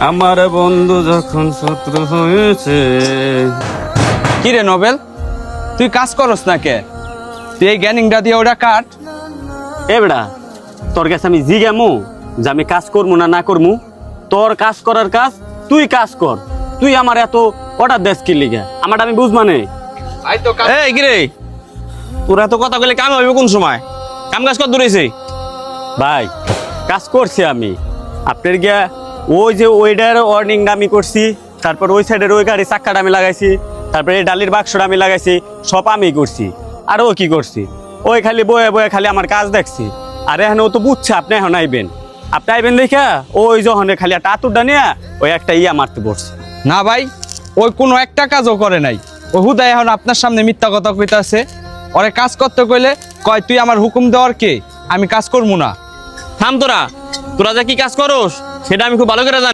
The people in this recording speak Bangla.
আমার বন্ধু যখন শত্রু হয়েছে। কি রে নোবেল, তুই কাজ করস না কে? তুই এই গ্যানিংটা দিয়ে ওটা কাট। এ বেড়া, তোর কাছে আমি জিজ্ঞামু যে আমি কাজ করবো না করবো? তোর কাজ করার কাজ তুই কাজ কর। তুই আমার এত অর্ডার দেশ কি লিগা? আমার আমি বুঝ মানে এই কি রে, তোরা এত কথা বলে কাম হবে কোন সময়? কাম কাজ কর দূরেছে। ভাই কাজ করছি আমি। আপনার গিয়া ওই যে ওইটার ওয়ার্নিং আমি করছি, তারপর ওই সাইডের ওই গাড়ি চাক্কাটা আমি লাগাইছি, তারপরে এই ডালির বাক্সটা আমি লাগাইছি, সব আমি করছি। আর ও কি করছি? ওই খালি বয়ে বয়ে খালি আমার কাজ দেখছি। আর এখন ও তো বুঝছে আপনি এখন আইবেন, আপনি আইবেন দেখা ওই যখন খালি একটা আতুরটা নিয়ে ওই একটা ইয়া মারতে পড়ছে। না ভাই, ওই কোনো একটা কাজও করে নাই। ও হুদায় এখন আপনার সামনে মিথ্যা কথা কইতাছে। ওরে কাজ করতে কইলে কয় তুই আমার হুকুম দেওয়ার কে, আমি কাজ করবো না। থাম তোরা, তোরা যে কি কাজ করস সেটা আমি খুব ভালো করে জানি।